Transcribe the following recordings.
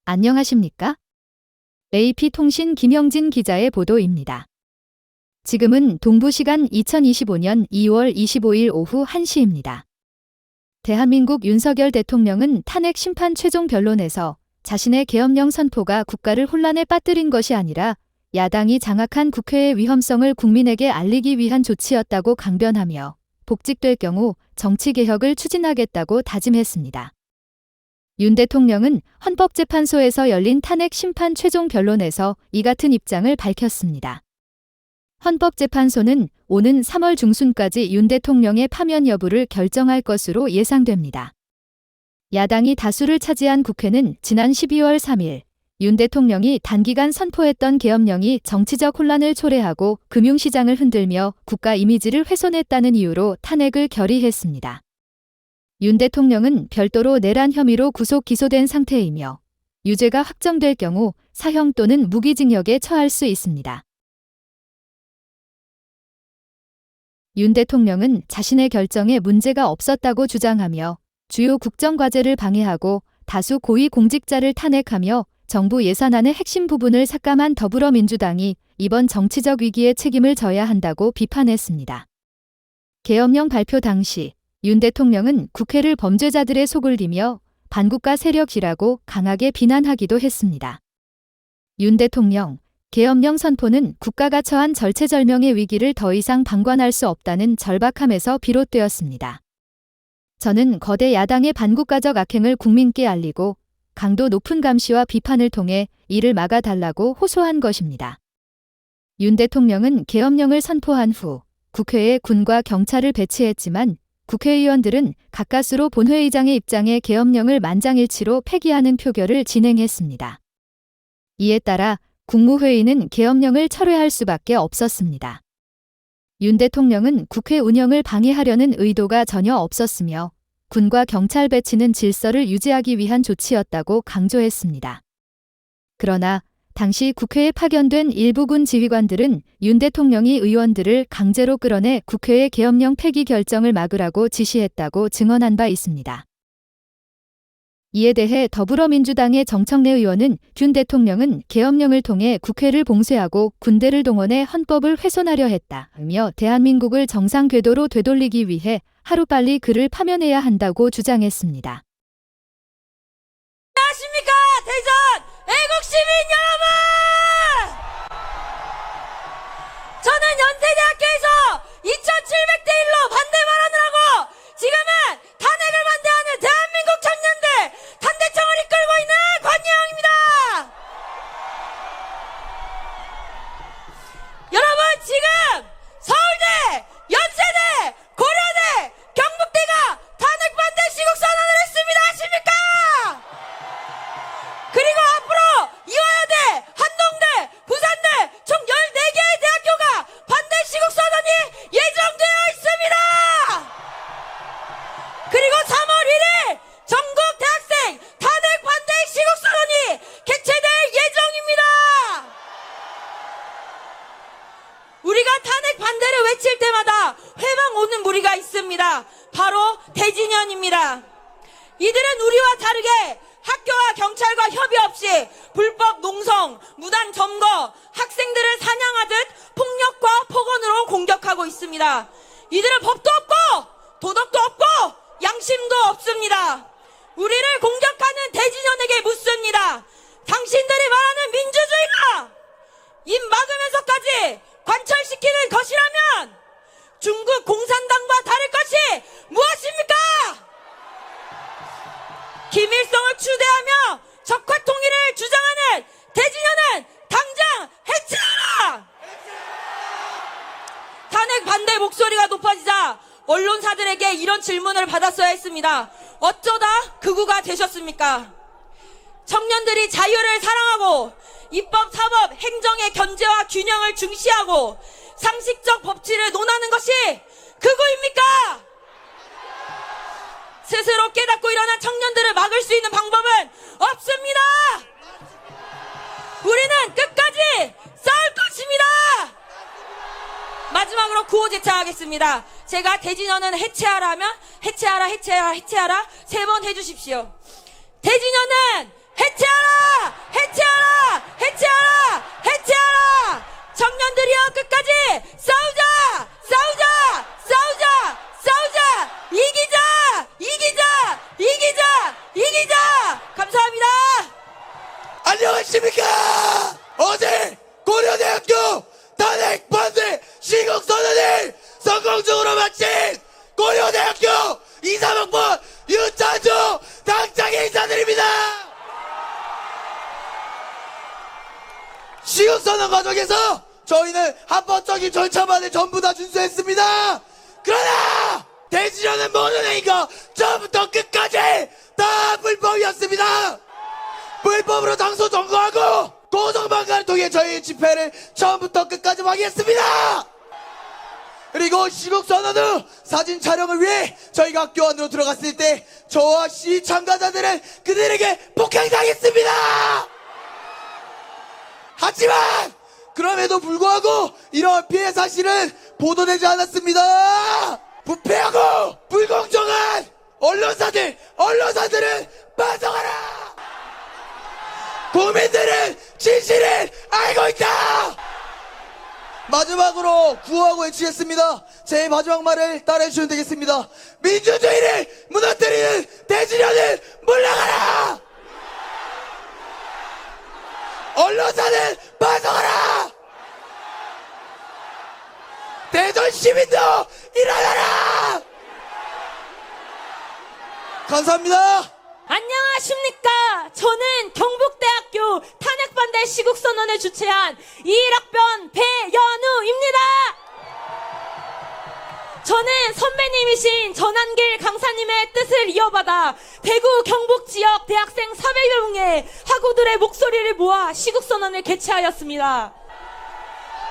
안녕하십니까? AP통신 김영진 기자의 보도입니다. 지금은 동부시간 2025년 2월 25일 오후 1시입니다. 대한민국 윤석열 대통령은 탄핵 심판 최종 변론에서 자신의 계엄령 선포가 국가를 혼란에 빠뜨린 것이 아니라 야당이 장악한 국회의 위험성을 국민에게 알리기 위한 조치였다고 강변하며 복직될 경우 정치개혁을 추진하겠다고 다짐했습니다. 윤 대통령은 헌법재판소에서 열린 탄핵 심판 최종 변론에서 이 같은 입장을 밝혔습니다. 헌법재판소는 오는 3월 중순까지 윤 대통령의 파면 여부를 결정할 것으로 예상됩니다. 야당이 다수를 차지한 국회는 지난 12월 3일 윤 대통령이 단기간 선포했던 계엄령이 정치적 혼란을 초래하고 금융시장을 흔들며 국가 이미지를 훼손했다는 이유로 탄핵을 결의했습니다. 윤 대통령은 별도로 내란 혐의로 구속 기소된 상태이며 유죄가 확정될 경우 사형 또는 무기징역에 처할 수 있습니다. 윤 대통령은 자신의 결정에 문제가 없었다고 주장하며 주요 국정과제를 방해하고 다수 고위 공직자를 탄핵하며 정부 예산안의 핵심 부분을 삭감한 더불어민주당이 이번 정치적 위기에 책임을 져야 한다고 비판했습니다. 계엄령 발표 당시 윤 대통령은 국회를 범죄자들의 속을리며 반국가 세력이라고 강하게 비난하기도 했습니다. 윤 대통령, 계엄령 선포는 국가가 처한 절체절명의 위기를 더 이상 방관할 수 없다는 절박함에서 비롯되었습니다. 저는 거대 야당의 반국가적 악행을 국민께 알리고 강도 높은 감시와 비판을 통해 이를 막아달라고 호소한 것입니다. 윤 대통령은 계엄령을 선포한 후 국회에 군과 경찰을 배치했지만 국회의원들은 가까스로 본회의장의 입장에 계엄령을 만장일치로 폐기하는 표결을 진행했습니다. 이에 따라 국무회의는 계엄령을 철회할 수밖에 없었습니다. 윤 대통령은 국회 운영을 방해하려는 의도가 전혀 없었으며 군과 경찰 배치는 질서를 유지하기 위한 조치였다고 강조했습니다. 그러나 당시 국회에 파견된 일부 군 지휘관들은 윤 대통령이 의원들을 강제로 끌어내 국회의 계엄령 폐기 결정을 막으라고 지시했다고 증언한 바 있습니다. 이에 대해 더불어민주당의 정청래 의원은 윤 대통령은 계엄령을 통해 국회를 봉쇄하고 군대를 동원해 헌법을 훼손하려 했다며 대한민국을 정상 궤도로 되돌리기 위해 하루빨리 그를 파면해야 한다고 주장했습니다. 안녕하십니까 대전 애국시민 여러분! 저는 연세대학교에서 2700대 1로 반대 발언을 하고 지금은 탄핵을 반대하는 대한민국 청년들 탄대청을 이끌고 있는 권예영입니다. 여러분 지금 서울대, 연세대, 고려대, 경북대가 탄핵 반대 시국선언을 했습니다. 아십니까? 그리고 앞으로 이화여대, 한동대, 부산대 총 14개의 대학교가 반대 시국선언이 예정되어 있습니다. 그리고 3월 1일 전국 대학생 탄핵 반대 시국선언이 개최될 예정입니다. 우리가 탄핵 반대를 외칠 때마다 회방 오는 무리가 있습니다. 바로 대진연입니다. 이들은 우리와 다르게 학교와 경찰과 협의 없이 불법 농성, 무단 점거, 학생들을 사냥하듯 폭력과 폭언으로 공격하고 있습니다. 이들은 법도 없고 도덕도 없고 양심도 없습니다. 우리를 공격하는 대진연에게 묻습니다. 당신들이 말하는 민주주의가 입 막으면서까지 관철시키는 것이라면 중국 공산당과 다를 것이 무엇입니까? 김일성을 추대하며 적화통일을 주장하는 대진연은 당장 해체하라! 탄핵 반대 목소리가 높아지자 언론사들에게 이런 질문을 받았어야 했습니다. 어쩌다 극우가 되셨습니까? 청년들이 자유를 사랑하고 입법, 사법, 행정의 견제와 균형을 중시하고 상식적 법치를 논하는 것이 극우입니까? 스스로 깨닫고 일어난 청년들을 막을 수 있는 방법은 없습니다. 우리는 끝까지 싸울 것입니다. 마지막으로 구호 제차하겠습니다. 제가 대진연은 해체하라 하면 해체하라 3번 해주십시오. 대진연은 해체하라! 안녕하십니까? 어제 고려대학교 탄핵 반대 시국선언을 성공적으로 마친 고려대학교 23학번 윤찬조 당장의 인사드립니다. 시국선언 과정에서 저희는 합법적인 절차만을 전부 다 준수했습니다. 그러나 대지련은 모든 행위가 처음부터 끝까지 다 불법이었습니다. 불법으로 당소 점거하고 고성방가를 통해 저희의 집회를 처음부터 끝까지 방해했습니다. 그리고 시국선언 후 사진 촬영을 위해 저희가 학교 안으로 들어갔을 때 저와 시 참가자들은 그들에게 폭행당했습니다. 하지만 그럼에도 불구하고 이러한 피해 사실은 보도되지 않았습니다. 부패하고 불공정한 언론사들은 반성하라. 국민들은 진실을 알고 있다. 마지막으로 구호하고 외치겠습니다. 제 마지막 말을 따라해주시면 되겠습니다. 민주주의를 무너뜨리는 대지련을 물러가라. 언론사는 반성하라. 대전 시민도 일어나라. 감사합니다. 안녕하십니까. 저는 경북대학교 탄핵반대 시국선언을 주최한 21학번 배연우입니다. 저는 선배님이신 전한길 강사님의 뜻을 이어받아 대구 경북 지역 대학생 400여 명의 학우들의 목소리를 모아 시국선언을 개최하였습니다.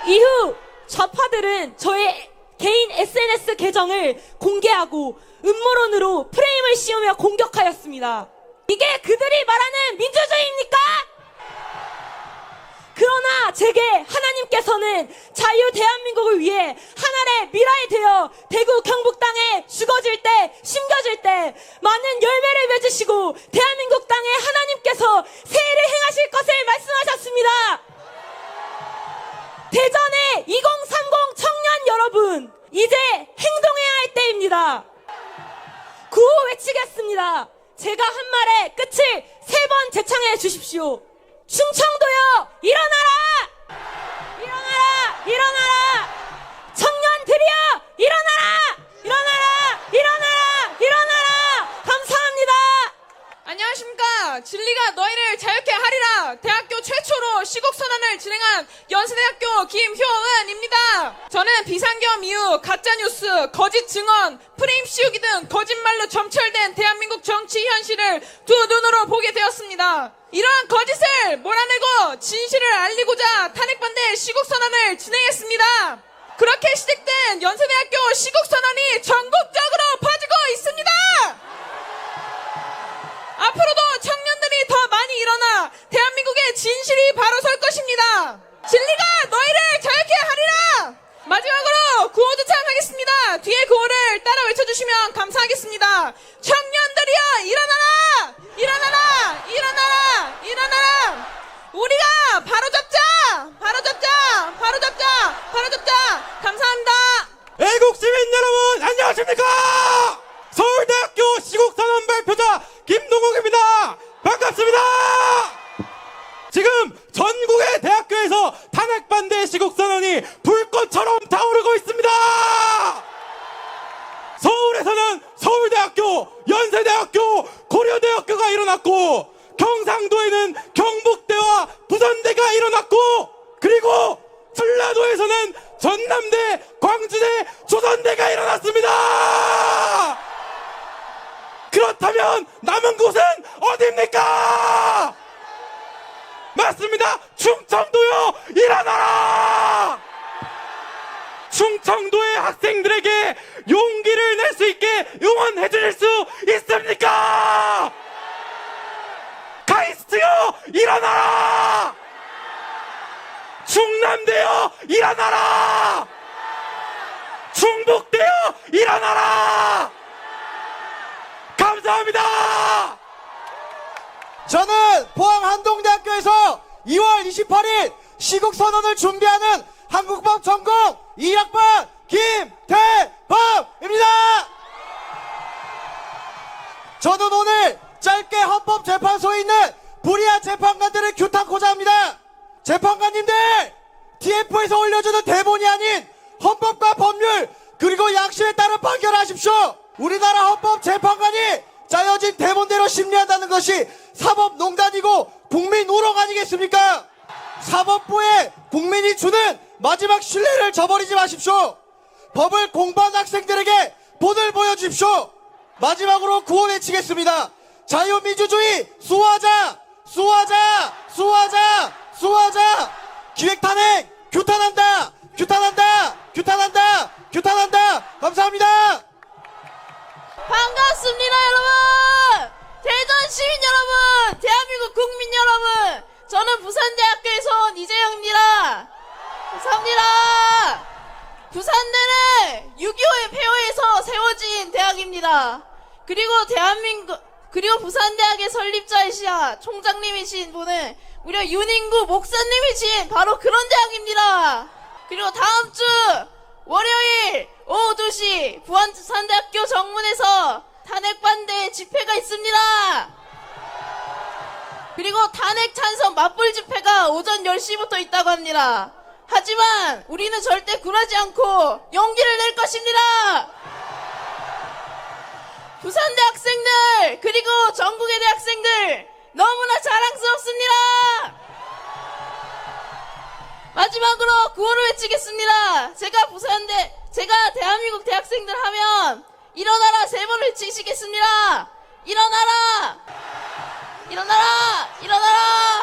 이후 좌파들은 저의 개인 SNS 계정을 공개하고 음모론으로 프레임을 씌우며 공격하였습니다. 이게 그들이 말하는 민주주의입니까? 그러나 제게 하나님께서는 자유 대한민국을 위해 하나의 미라이 되어 대구 경북 땅에 죽어질 때, 심겨질 때 많은 열매를 맺으시고 대한민국 땅에 하나님께서 세일을 행하실 것을 말씀하셨습니다. 대전의 2030 청년 여러분, 이제 행동해야 할 때입니다. 구호 외치겠습니다. 제가 한 말의 끝을 3번 재창해 주십시오. 충청도여 일어나라! 일어나라! 일어나라! 청년들이여 일어나라! 일어나라! 일어나라! 일어나라! 감사합니다. 안녕하십니까. 진리가 너희를 자유케 하리라. 대학교 최초로 시국선언을 진행한 연세대학교 김효은입니다. 저는 비상계엄 이후 가짜뉴스, 거짓 증언, 프레임 씌우기 등 거짓말로 점철된 대한민국 정치 현실을 두 눈으로 보게 되었습니다. 이러한 거짓을 몰아내고 진실을 알리고자 탄핵반대 시국선언을 진행했습니다. 그렇게 시작된 연세대학교 시국선언이 전국적으로 퍼지고 있습니다. 앞으로도 청년들이 더 많이 일어나 대한민국의 진실이 바로 설 것입니다. 진리가 너희를 자유케 하리라. 마지막으로 구호 주창하겠습니다. 뒤에 구호를 따라 외쳐주시면 감사하겠습니다. 청년들이여 일어나라! 일어나라! 일어나라! 일어나라! 우리가 바로잡자! 바로잡자! 바로잡자! 바로잡자! 감사합니다. 애국 시민 여러분 안녕하십니까? 서울대학교 시국선언 발표자 김동욱입니다. 반갑습니다. 지금 전국의 대학교에서 탄핵반대 시국선언이 불꽃처럼 타오르고 있습니다. 서울에서는 서울대학교, 연세대학교, 고려대학교가 일어났고, 경상도에는 경북대와 부산대가 일어났고, 그리고 전라도에서는 전남대, 광주대, 조선대가 일어났습니다. 그렇다면 남은 곳은 어디입니까? 맞습니다. 충청도요, 일어나라! 충청도의 학생들에게 용기를 낼 수 있게 응원해 주실 수 있습니까? 카이스트요, 일어나라! 충남대요, 일어나라! 충북대요, 일어나라! 감사합니다. 저는 포항 한동대학교에서 2월 28일 시국선언을 준비하는 한국법 전공 2학번 김태범입니다. 저는 오늘 짧게 헌법재판소에 있는 불의한 재판관들을 규탄코자 재판관님들, TF에서 올려주는 대본이 아닌 헌법과 법률 그리고 양심에 따라 판결하십시오. 우리나라 헌법 재판관이 짜여진 대본대로 심리한다는 것이 사법농단이고 국민 우롱 아니겠습니까? 사법부에 국민이 주는 마지막 신뢰를 저버리지 마십시오. 법을 공부한 학생들에게 본을 보여주십시오. 마지막으로 구호 외치겠습니다. 자유민주주의 수호하자! 수호하자! 수호하자! 수호하자! 기획탄핵 규탄한다! 규탄한다! 규탄한다! 규탄한다! 감사합니다! 반갑습니다, 여러분! 대전 시민 여러분! 대한민국 국민 여러분! 저는 부산대학교에서 온 이재영입니다. 감사합니다. 부산대는 6.25의 폐허에서 세워진 대학입니다. 그리고 부산대학의 설립자이시자 총장님이신 분은 무려 윤인구 목사님이신 바로 그런 대학입니다. 그리고 다음 주 월요일 오후 2시 부산대학교 정문에서 탄핵반대 집회가 있습니다. 그리고 탄핵 찬성 맞불 집회가 오전 10시부터 있다고 합니다. 하지만 우리는 절대 굴하지 않고 용기를 낼 것입니다. 부산대 학생들 그리고 전국의 대학생들 너무나 자랑스럽습니다. 마지막으로 구호를 외치겠습니다. 제가 대한민국 대학생들 하면 일어나라 3번 외치시겠습니다. 일어나라! 일어나라! 일어나라!